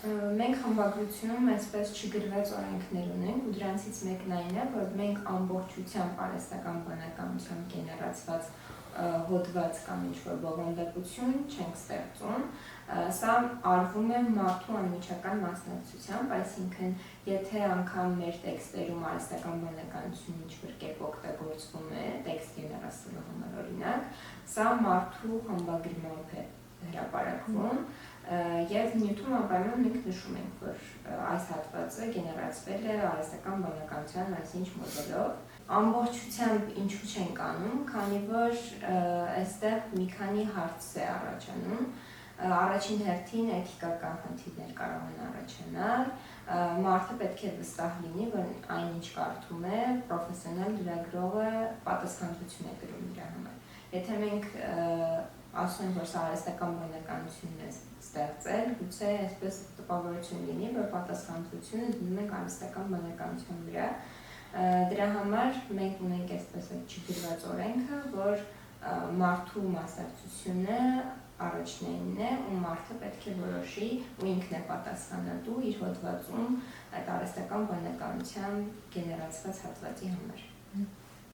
Մենք խմբագրությունում այսպես չգրված օրենքներ ունենք, ու դրանցից մեկն այն է, որ մենք ամբողջությամբ արհեստական բանականությամբ գեներացված հոդված կամ ինչ-որ բովանդակություն չենք ստեղծում, սա արվում է մարդու անմիջական մասնակցությամբ, այսինքն եթե անգամ մեր տեքստերում արհեստական բանականություն ինչ-որ կերպ օգտագործվում է, տեքստ գեներացնելու համար օրինակ, սա մարդու խմբագրմամբ է հրապարակվում, և նյութում անպայման մենք նշում ենք, որ այս հատվածը գեներացվել է արհեստական բանականության այսինչ մոդելով։ Ամբողջությամբ ինչու չենք անում, քանի որ այստեղ մի քանի հարց է առաջանում, առաջին հերթին էթիկական խնդիրներ կարող են առաջանալ, մարդը պետք է վստահ լինի, որ այն ինչ կարդում է, պրոֆեսիոնալ լրագրողը պատասխանատվություն է կրում իր համար։ Եթե մենք ասում ենք, որ սա արհեստական բանականությունն է ստեղծել, գուցե այսպես տպավորություն լինի, որ պատասխանատվությունը դնում ենք արհեստական բանականության վրա։ Դրա համար մենք ունենք այսպես չգրված օրենքը, որ մարդու մասնակցությունը առաջնայինն է, ու մարդը պետք է որոշի ու ինքն է պատասխանատու իր հոդվածում այդ արհեստական բանականության գեներացված հատվածի համար։